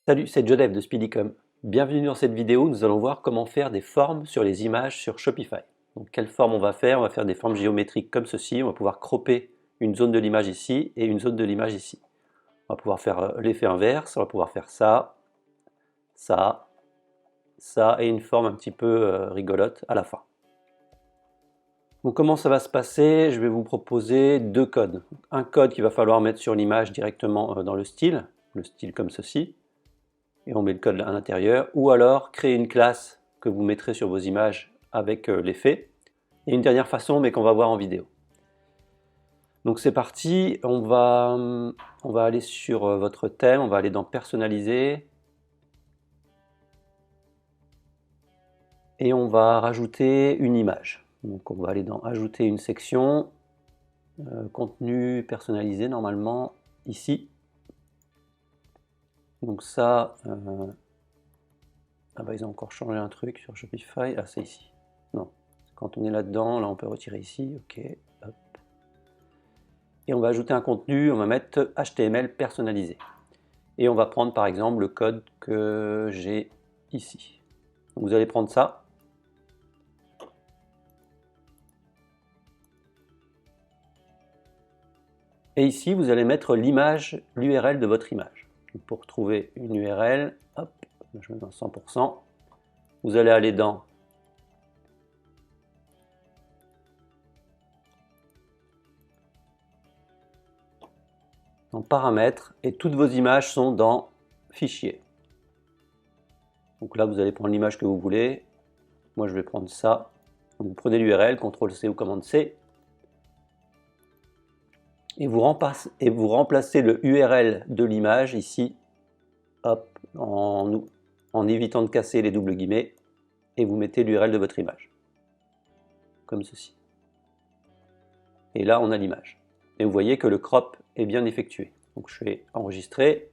Salut, c'est Joseph de Speedycom. Bienvenue dans cette vidéo, nous allons voir comment faire des formes sur les images sur Shopify. Donc quelles formes on va faire? On va faire des formes géométriques comme ceci, on va pouvoir cropper une zone de l'image ici et une zone de l'image ici. On va pouvoir faire l'effet inverse, on va pouvoir faire ça, ça, ça et une forme un petit peu rigolote à la fin. Donc comment ça va se passer? Je vais vous proposer deux codes. Un code qu'il va falloir mettre sur l'image directement dans le style comme ceci. Et on met le code à l'intérieur, ou alors créer une classe que vous mettrez sur vos images avec l'effet. Et une dernière façon, mais qu'on va voir en vidéo. Donc c'est parti, on va aller sur votre thème, on va aller dans personnaliser. Et on va rajouter une image. Donc on va aller dans ajouter une section, contenu personnalisé normalement, ici. Donc ça, ah bah ils ont encore changé un truc sur Shopify, ah c'est ici, non, quand on est là-dedans, là on peut retirer ici, ok, hop. Et on va ajouter un contenu, on va mettre HTML personnalisé. Et on va prendre par exemple le code que j'ai ici. Donc vous allez prendre ça. Et ici vous allez mettre l'image, l'URL de votre image. Donc pour trouver une URL, hop, je mets dans 100%, vous allez aller dans paramètres et toutes vos images sont dans fichier. Donc là vous allez prendre l'image que vous voulez. Moi je vais prendre ça. Donc, vous prenez l'URL, CTRL-C ou commande-C. Et vous remplacez le URL de l'image ici, hop, en évitant de casser les doubles guillemets. Et vous mettez l'URL de votre image. Comme ceci. Et là on a l'image. Et vous voyez que le crop est bien effectué. Donc je vais enregistrer.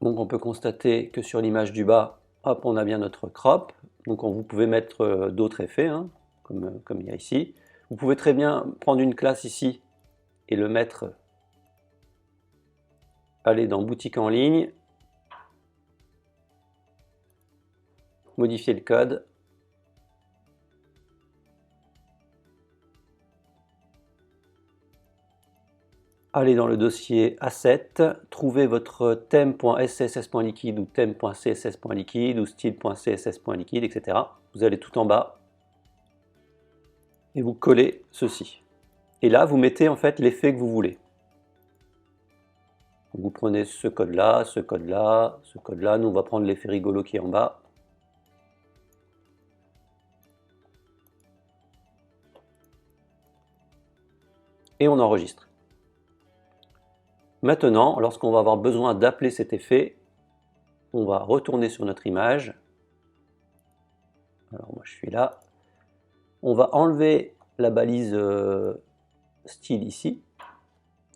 Donc on peut constater que sur l'image du bas, hop, on a bien notre crop. Donc vous pouvez mettre d'autres effets, hein, comme il y a ici. Vous pouvez très bien prendre une classe ici et le mettre, aller dans boutique en ligne, modifier le code. Allez dans le dossier Asset, trouvez votre theme.scss.liquide ou theme.css.liquide ou style.css.liquide, etc. Vous allez tout en bas et vous collez ceci. Et là, vous mettez en fait l'effet que vous voulez. Vous prenez ce code-là, ce code-là, ce code-là. Nous, on va prendre l'effet rigolo qui est en bas. Et on enregistre. Maintenant, lorsqu'on va avoir besoin d'appeler cet effet, on va retourner sur notre image. Alors moi je suis là. On va enlever la balise style ici.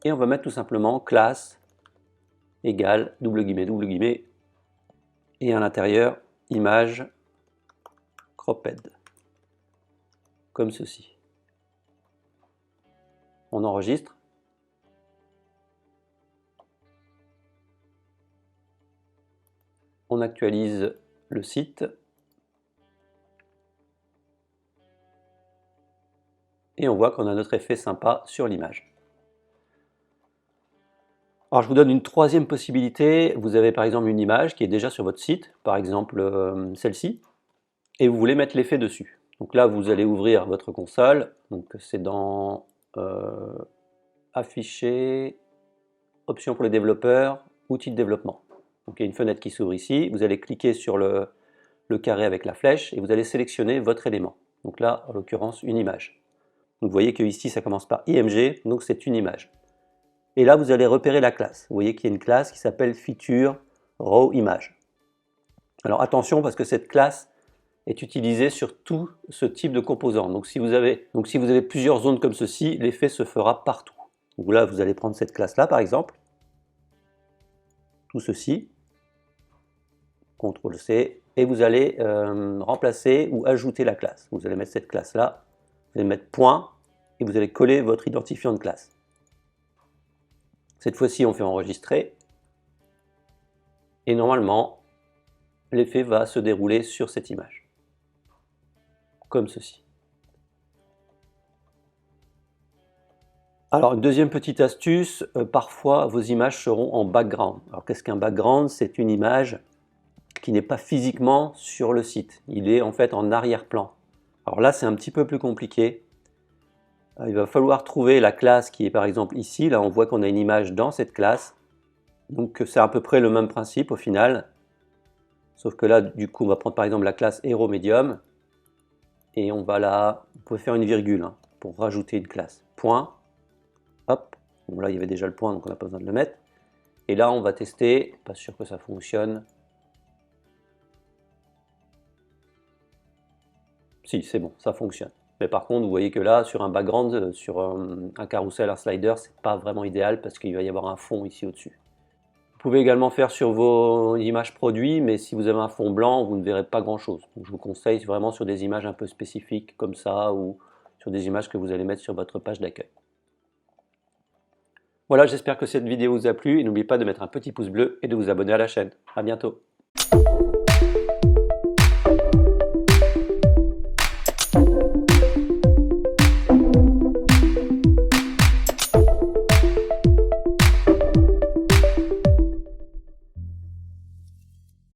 Et on va mettre tout simplement classe égale double guillemets, et à l'intérieur image cropped. Comme ceci. On enregistre. On actualise le site. Et on voit qu'on a notre effet sympa sur l'image. Alors je vous donne une troisième possibilité. Vous avez par exemple une image qui est déjà sur votre site, par exemple celle-ci, et vous voulez mettre l'effet dessus. Donc là vous allez ouvrir votre console, donc c'est dans afficher, options pour les développeurs, outils de développement. Donc il y a une fenêtre qui s'ouvre ici, vous allez cliquer sur le carré avec la flèche et vous allez sélectionner votre élément. Donc là en l'occurrence une image. Donc vous voyez que ici ça commence par IMG, donc c'est une image. Et là vous allez repérer la classe. Vous voyez qu'il y a une classe qui s'appelle Feature Raw Image. Alors attention parce que cette classe est utilisée sur tout ce type de composants. Donc si vous avez plusieurs zones comme ceci, l'effet se fera partout. Donc là vous allez prendre cette classe là par exemple, tout ceci, CTRL C, et vous allez remplacer ou ajouter la classe. Vous allez mettre cette classe là, vous allez mettre point et vous allez coller votre identifiant de classe. Cette fois-ci on fait enregistrer. Et normalement, l'effet va se dérouler sur cette image, comme ceci. Alors, une deuxième petite astuce, parfois vos images seront en background. Alors, qu'est-ce qu'un background? C'est une image qui n'est pas physiquement sur le site. Il est en fait en arrière-plan. Alors là, c'est un petit peu plus compliqué. Il va falloir trouver la classe qui est par exemple ici. Là, on voit qu'on a une image dans cette classe. Donc, c'est à peu près le même principe au final. Sauf que là, du coup, on va prendre par exemple la classe Hero Medium. Et on peut faire une virgule hein, pour rajouter une classe. Point. Hop. Bon, là, il y avait déjà le point, donc on n'a pas besoin de le mettre. Et là, on va tester. Pas sûr que ça fonctionne. Si, c'est bon, ça fonctionne. Mais par contre, vous voyez que là, sur un background, sur un carrousel, un slider, c'est pas vraiment idéal parce qu'il va y avoir un fond ici au-dessus. Vous pouvez également faire sur vos images produits, mais si vous avez un fond blanc, vous ne verrez pas grand-chose. Donc je vous conseille vraiment sur des images un peu spécifiques comme ça ou sur des images que vous allez mettre sur votre page d'accueil. Voilà, j'espère que cette vidéo vous a plu et n'oubliez pas de mettre un petit pouce bleu et de vous abonner à la chaîne. À bientôt.